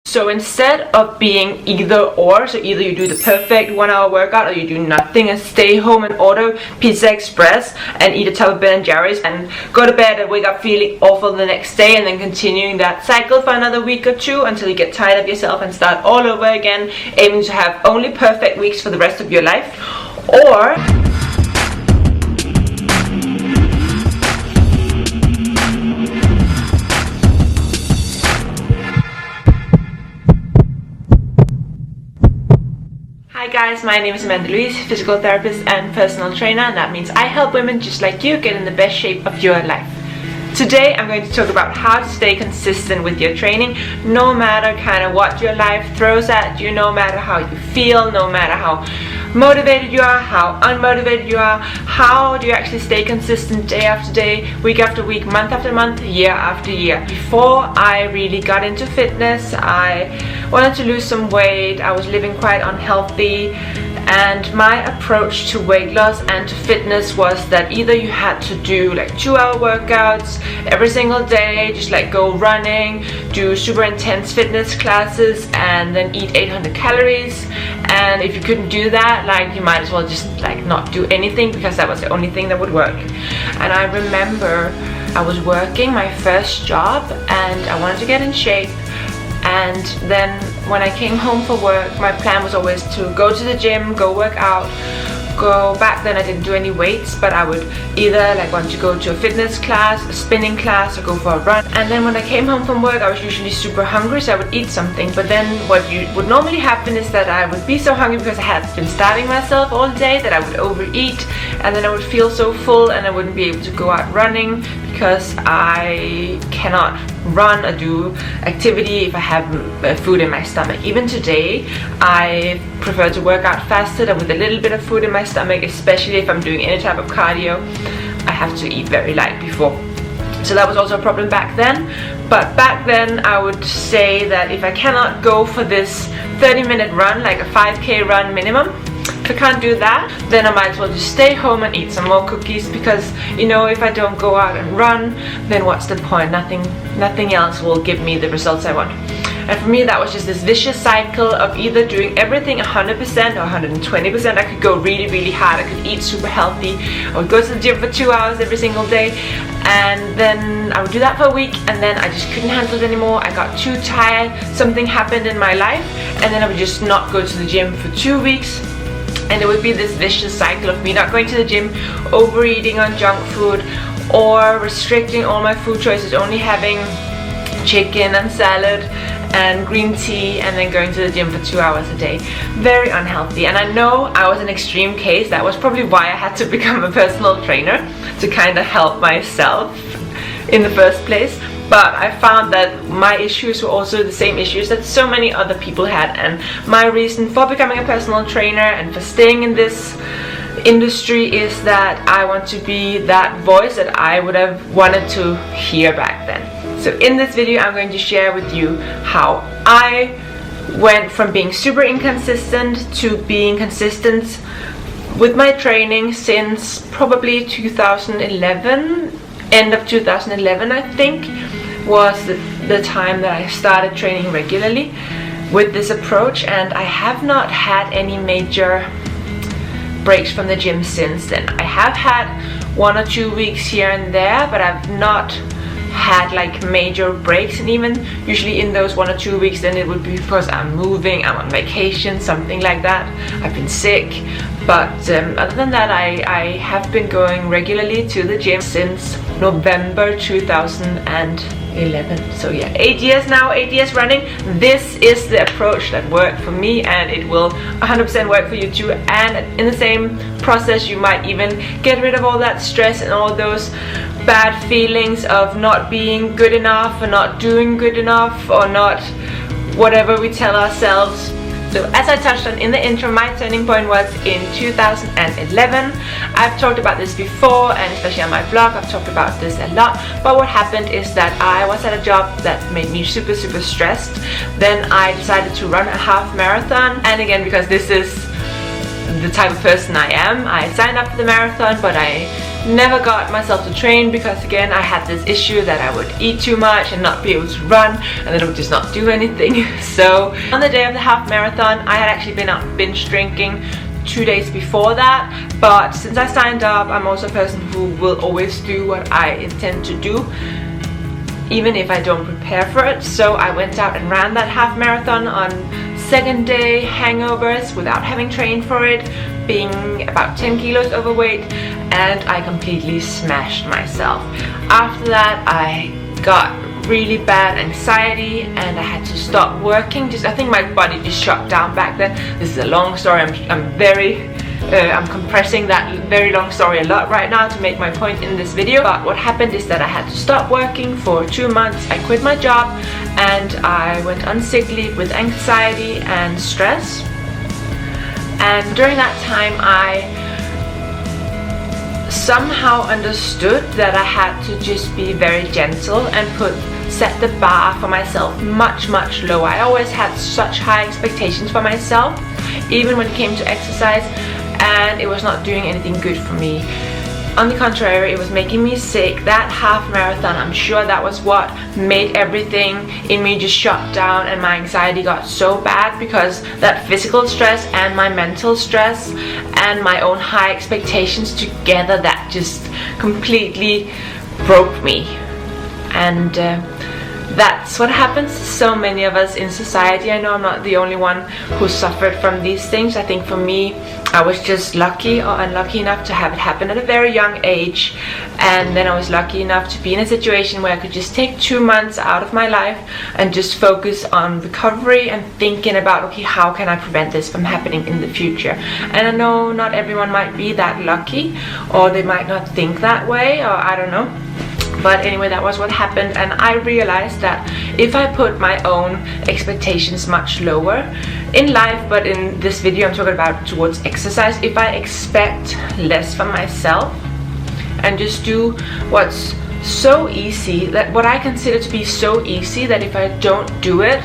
So instead of being either or, so either you do the perfect 1 hour workout or you do nothing and stay home and order Pizza Express and eat a tub of Ben & Jerry's and go to bed and wake up feeling awful the next day, and then continuing that cycle for another week or two until you get tired of yourself and start all over again, aiming to have only perfect weeks for the rest of your life. Or hi guys, my name is Louise, physical therapist and personal trainer, and that means I help women just like you get in the best shape of your life. Today I'm going to talk about how to stay consistent with your training, no matter kind of what your life throws at you, no matter how you feel, no matter how motivated you are, how unmotivated you are. How do you actually stay consistent day after day, week after week, month after month, year after year? Before I really got into fitness, I wanted to lose some weight. I was living quite unhealthy, and my approach to weight loss and to fitness was that either you had to do like 2-hour workouts every single day, just like go running, do super intense fitness classes, and then eat 800 calories. And if you couldn't do that, like, you might as well just like not do anything, because that was the only thing that would work. And I remember I was working my first job and I wanted to get in shape. And then when I came home for work, my plan was always to go to the gym, go work out, back then I didn't do any weights, but I would either like want to go to a fitness class, a spinning class, or go for a run. And then when I came home from work, I was usually super hungry, so I would eat something. But then what would normally happen is that I would be so hungry because I had been starving myself all day that I would overeat, and then I would feel so full and I wouldn't be able to go out running, because I cannot run or do activity if I have food in my stomach. Even today, I prefer to work out fasted and with a little bit of food in my stomach, especially if I'm doing any type of cardio. I have to eat very light before. So that was also a problem back then. But back then I would say that if I cannot go for this 30-minute run, like a 5k run minimum, if I can't do that, then I might as well just stay home and eat some more cookies, because you know, if I don't go out and run, then what's the point? Nothing else will give me the results I want. And for me, that was just this vicious cycle of either doing everything 100% or 120%. I could go really hard, I could eat super healthy, I would go to the gym for 2 hours every single day, and then I would do that for a week, and then I just couldn't handle it anymore. I got too tired, something happened in my life, and then I would just not go to the gym for 2 weeks. And it would be this vicious cycle of me not going to the gym, overeating on junk food, or restricting all my food choices, only having chicken and salad and green tea, and then going to the gym for 2 hours a day. Very unhealthy. And I know I was an extreme case. That was probably why I had to become a personal trainer, to kind of help myself in the first place. But I found that my issues were also the same issues that so many other people had, and my reason for becoming a personal trainer and for staying in this industry is that I want to be that voice that I would have wanted to hear back then. So in this video, I'm going to share with you how I went from being super inconsistent to being consistent with my training since probably 2011, end of 2011 I think, was the time that I started training regularly with this approach. And I have not had any major breaks from the gym since then. I have had 1 or 2 weeks here and there, but I've not had like major breaks. And even usually in those 1 or 2 weeks, then it would be because I'm moving, I'm on vacation, something like that, I've been sick. But other than that, I have been going regularly to the gym since November 2011. So yeah, 8 years now, 8 years running. This is the approach that worked for me, and it will 100% work for you too. And in the same process, you might even get rid of all that stress and all those bad feelings of not being good enough, or not doing good enough, or not whatever we tell ourselves. So as I touched on in the intro, my turning point was in 2011. I've talked about this before, and especially on my blog, I've talked about this a lot. But what happened is that I was at a job that made me super stressed. Then I decided to run a half marathon, and again, because this is the type of person I am, I signed up for the marathon, but I never got myself to train because again I had this issue that I would eat too much and not be able to run, and then I would just not do anything. So on the day of the half marathon, I had actually been out binge drinking 2 days before that, but since I signed up, I'm also a person who will always do what I intend to do, even if I don't prepare for it. So I went out and ran that half marathon on second day hangovers without having trained for it, being about 10 kilos overweight, and I completely smashed myself. After that I got really bad anxiety and I had to stop working. I think my body just shut down back then. This is a long story. I'm compressing that very long story a lot right now to make my point in this video. But what happened is that I had to stop working for 2 months. I quit my job and I went on sick leave with anxiety and stress. And during that time I somehow understood that I had to just be very gentle and set the bar for myself much lower. I always had such high expectations for myself, even when it came to exercise, and it was not doing anything good for me. On the contrary, it was making me sick. That half marathon, I'm sure that was what made everything in me just shut down, and my anxiety got so bad because that physical stress and my mental stress and my own high expectations together, that just completely broke me. And that's what happens to so many of us in society. I know I'm not the only one who suffered from these things. I think for me, I was just lucky or unlucky enough to have it happen at a very young age, and then I was lucky enough to be in a situation where I could just take 2 months out of my life and just focus on recovery and thinking about, okay, how can I prevent this from happening in the future? And I know not everyone might be that lucky, or they might not think that way, or I don't know. But anyway, that was what happened, and I realized that if I put my own expectations much lower in life, but in this video I'm talking about towards exercise, if I expect less from myself and just do what's so easy, that what I consider to be so easy that if I don't do it,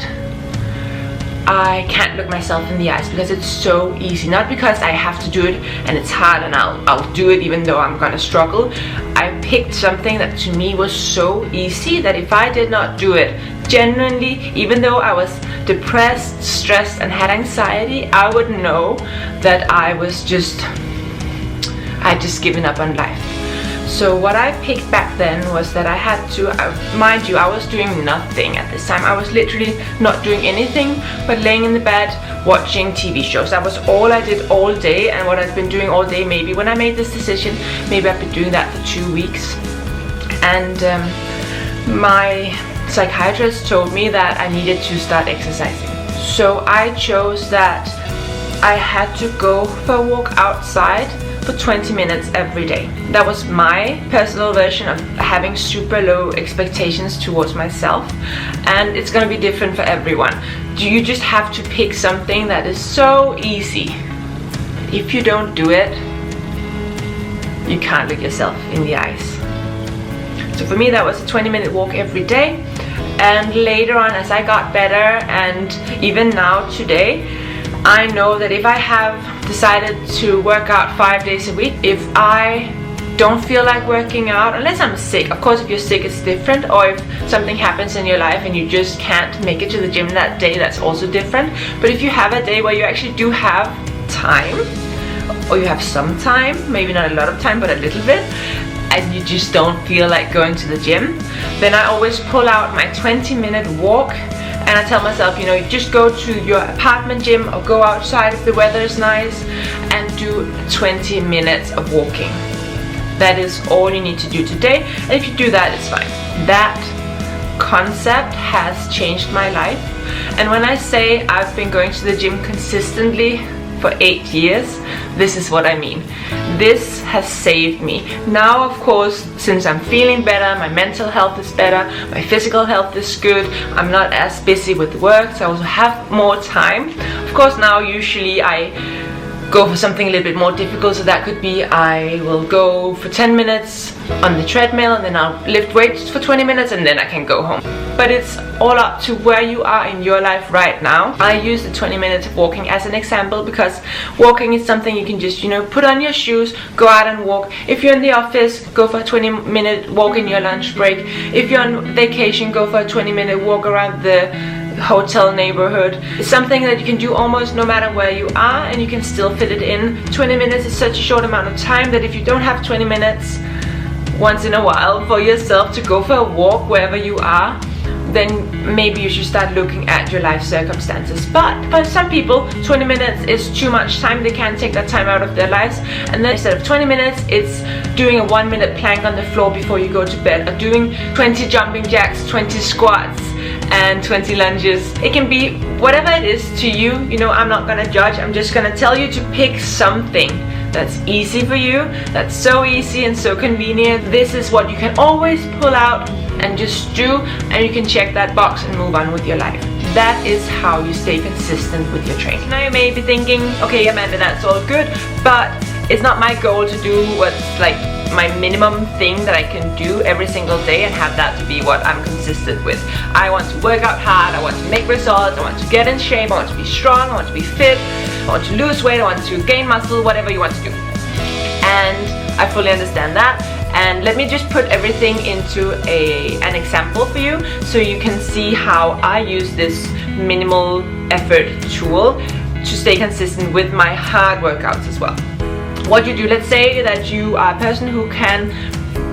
I can't look myself in the eyes because it's so easy. Not because I have to do it and it's hard and I'll do it even though I'm gonna struggle. I picked something that to me was so easy that if I did not do it genuinely, even though I was depressed, stressed and had anxiety, I would know that I'd just given up on life. So what I picked back then was that I had to, mind you, I was doing nothing at this time. I was literally not doing anything but laying in the bed watching TV shows. That was all I did all day, and what I've been doing all day. Maybe when I made this decision, maybe I've been doing that for 2 weeks. And my psychiatrist told me that I needed to start exercising. So I chose that I had to go for a walk outside for 20 minutes every day. That was my personal version of having super low expectations towards myself, and it's gonna be different for everyone. You just have to pick something that is so easy. If you don't do it, you can't look yourself in the eyes. So for me, that was a 20-minute walk every day, and later on as I got better, and even now today, I know that if I have decided to work out 5 days a week, if I don't feel like working out, unless I'm sick, of course if you're sick it's different, or if something happens in your life and you just can't make it to the gym that day, that's also different. But if you have a day where you actually do have time, or you have some time, maybe not a lot of time but a little bit, and you just don't feel like going to the gym, then I always pull out my 20-minute walk. And I tell myself, you know, just go to your apartment gym or go outside if the weather is nice and do 20 minutes of walking. That is all you need to do today, and if you do that, it's fine. That concept has changed my life, and when I say I've been going to the gym consistently for 8 years, this is what I mean. This has saved me. Now, of course, since I'm feeling better, my mental health is better, my physical health is good, I'm not as busy with work, so I also have more time. Of course, now usually I go for something a little bit more difficult. So that could be I will go for 10 minutes on the treadmill, and then I'll lift weights for 20 minutes, and then I can go home. But it's all up to where you are in your life right now. I use the 20 minutes of walking as an example because walking is something you can just, you know, put on your shoes, go out and walk. If you're in the office, go for a 20-minute walk in your lunch break. If you're on vacation, go for a 20-minute walk around the hotel neighborhood. It's something that you can do almost no matter where you are, and you can still fit it in. 20 minutes is such a short amount of time that if you don't have 20 minutes once in a while for yourself to go for a walk wherever you are, then maybe you should start looking at your life circumstances. But for some people, 20 minutes is too much time. They can't take that time out of their lives, and then instead of 20 minutes, it's doing a 1-minute plank on the floor before you go to bed, or doing 20 jumping jacks, 20 squats, and 20 lunges. It can be whatever it is to you. You know, I'm not gonna judge. I'm just gonna tell you to pick something that's easy for you, that's so easy and so convenient. This is what you can always pull out and just do, and you can check that box and move on with your life. That is how you stay consistent with your training. Now you may be thinking, okay Amanda, that's all good, but it's not my goal to do what's like my minimum thing that I can do every single day and have that to be what I'm consistent with. I want to work out hard, I want to make results, I want to get in shape, I want to be strong, I want to be fit, I want to lose weight, I want to gain muscle, whatever you want to do. And I fully understand that. And let me just put everything into an example for you, so you can see how I use this minimal effort tool to stay consistent with my hard workouts as well. What you do, let's say that you are a person who can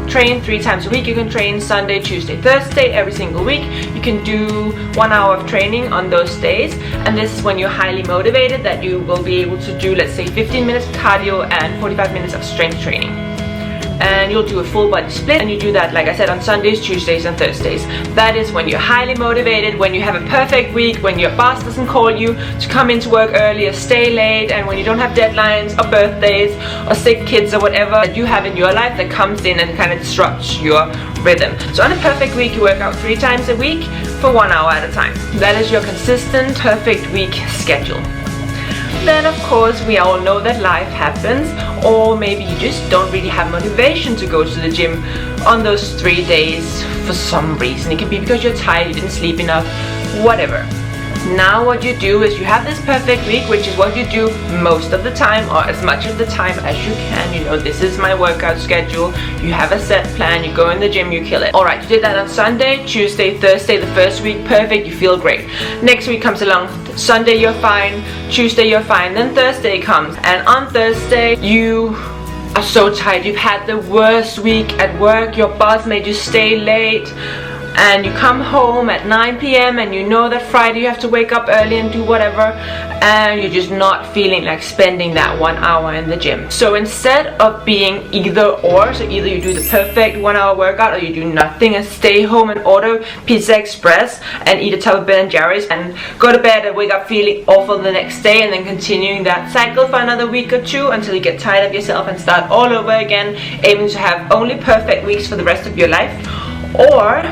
train 3 times a week. You can train Sunday, Tuesday, Thursday every single week. You can do 1 hour of training on those days, and this is when you're highly motivated that you will be able to do, let's say, 15 minutes of cardio and 45 minutes of strength training. And you'll do a full body split, and you do that, like I said, on Sundays, Tuesdays and Thursdays. That is when you're highly motivated, when you have a perfect week, when your boss doesn't call you to come into work early or stay late, and when you don't have deadlines or birthdays or sick kids or whatever that you have in your life that comes in and kind of disrupts your rhythm. So on a perfect week, you work out 3 times a week for 1 hour at a time. That is your consistent, perfect week schedule. Then of course we all know that life happens, or maybe you just don't really have motivation to go to the gym on those 3 days for some reason. It can be because you're tired, you didn't sleep enough, whatever. Now what you do is you have this perfect week, which is what you do most of the time, or as much of the time as you can. You know, this is my workout schedule. You have a set plan, you go in the gym, you kill it. Alright, you did that on Sunday, Tuesday, Thursday, the first week, perfect, you feel great. Next week comes along, Sunday you're fine, Tuesday you're fine, then Thursday comes, and on Thursday you are so tired. You've had the worst week at work, your boss made you stay late, and you come home at 9 p.m. and you know that Friday you have to wake up early and do whatever, and you're just not feeling like spending that 1 hour in the gym. So instead of being either or, so either you do the perfect 1 hour workout or you do nothing and stay home and order Pizza Express and eat a tub of Ben & Jerry's and go to bed and wake up feeling awful the next day, and then continuing that cycle for another week or 2 until you get tired of yourself and start all over again, aiming to have only perfect weeks for the rest of your life. Or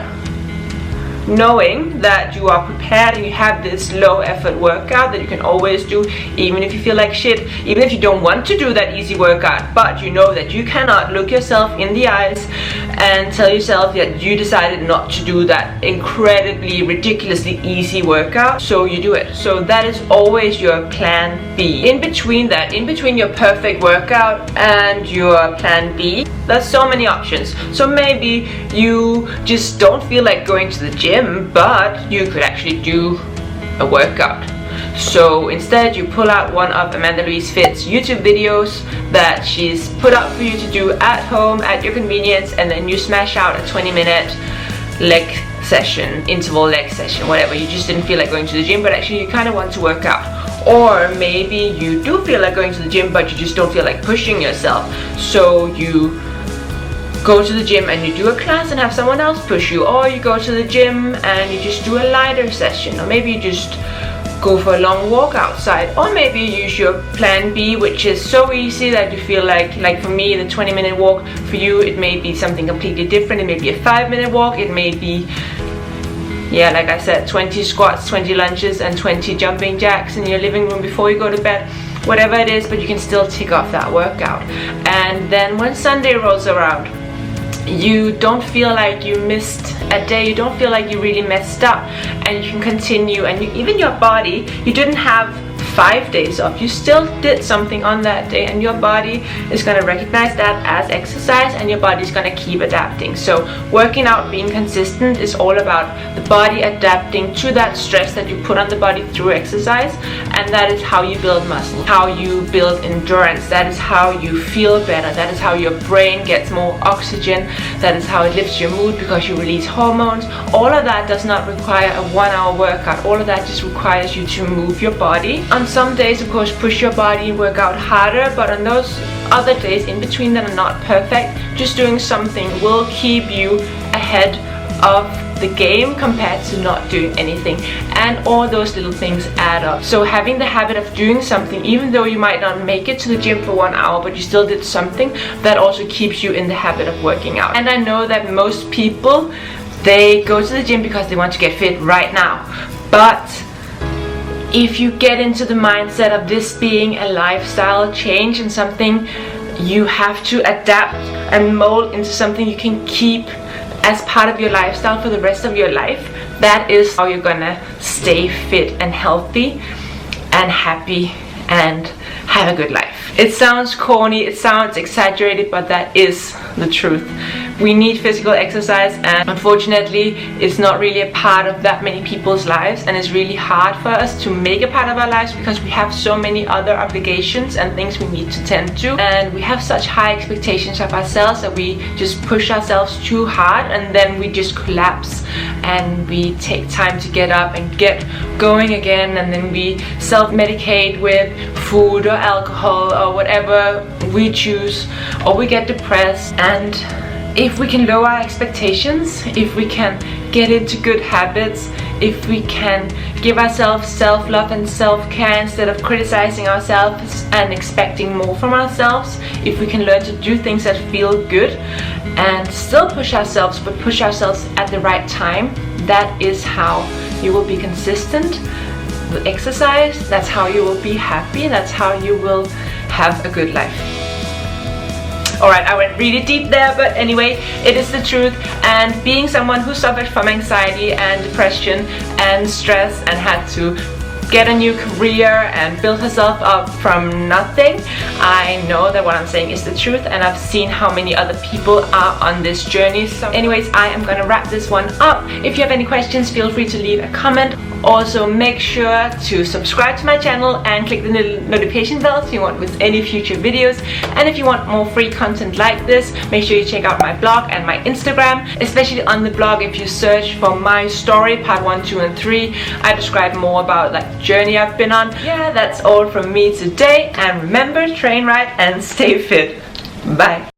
knowing that you are prepared and you have this low effort workout that you can always do, even if you feel like shit, even if you don't want to do that easy workout, but you know that you cannot look yourself in the eyes and tell yourself that you decided not to do that incredibly, ridiculously easy workout, so you do it. So that is always your plan B. In between that, in between your perfect workout and your plan B, there's so many options. So maybe you just don't feel like going to the gym, but you could actually do a workout. So instead you pull out one of Amanda Louise Fit's YouTube videos that she's put up for you to do at home at your convenience, and then you smash out a 20-minute leg session, interval leg session, whatever. You just didn't feel like going to the gym, but actually you kind of want to work out. Or maybe you do feel like going to the gym, but you just don't feel like pushing yourself, so you go to the gym and you do a class and have someone else push you, or you go to the gym and you just do a lighter session, or maybe you just go for a long walk outside, or maybe you use your plan B, which is so easy that you feel like for me, the 20-minute walk, for you it may be something completely different. It may be a 5-minute walk, it may be, yeah, like I said, 20 squats, 20 lunges and 20 jumping jacks in your living room before you go to bed. whatever it is, but you can still tick off that workout. And then when Sunday rolls around, you don't feel like you missed a day, you don't feel like you really messed up, and you can continue. And even your body, you didn't have 5 days off, you still did something on that day, and your body is going to recognize that as exercise, and your body is going to keep adapting. So working out, being consistent, is all about the body adapting to that stress that you put on the body through exercise. And that is how you build muscle, how you build endurance, that is how you feel better, that is how your brain gets more oxygen, that is how it lifts your mood because you release hormones. All of that does not require a 1-hour workout. All of that just requires you to move your body. On some days, of course, push your body, work out harder, but on those other days in between that are not perfect, just doing something will keep you ahead of the game compared to not doing anything. And all those little things add up. So having the habit of doing something, even though you might not make it to the gym for 1 hour, but you still did something, that also keeps you in the habit of working out. And I know that most people, they go to the gym because they want to get fit right now, but if you get into the mindset of this being a lifestyle change and something you have to adapt and mold into something you can keep as part of your lifestyle for the rest of your life, that is how you're gonna stay fit and healthy and happy and have a good life. It sounds corny, it sounds exaggerated, but that is the truth. We need physical exercise, and unfortunately it's not really a part of that many people's lives, and it's really hard for us to make a part of our lives because we have so many other obligations and things we need to tend to, and we have such high expectations of ourselves that we just push ourselves too hard, and then we just collapse and we take time to get up and get going again, and then we self-medicate with food or alcohol or whatever we choose, or we get depressed. And if we can lower our expectations, if we can get into good habits, if we can give ourselves self-love and self-care instead of criticizing ourselves and expecting more from ourselves, if we can learn to do things that feel good and still push ourselves, but push ourselves at the right time, that is how you will be consistent with exercise. That's how you will be happy. That's how you will have a good life. Alright, I went really deep there, but anyway, it is the truth. And being someone who suffered from anxiety and depression and stress and had to get a new career and build herself up from nothing, I know that what I'm saying is the truth, and I've seen how many other people are on this journey. So anyways, I am gonna wrap this one up. If you have any questions, feel free to leave a comment. Also, make sure to subscribe to my channel and click the notification bell if you want with any future videos. And if you want more free content like this, make sure you check out my blog and my Instagram. Especially on the blog, if you search for my story part 1, 2 and 3, I describe more about like the journey I've been on. Yeah, that's all from me today, and remember, train right and stay fit. Bye.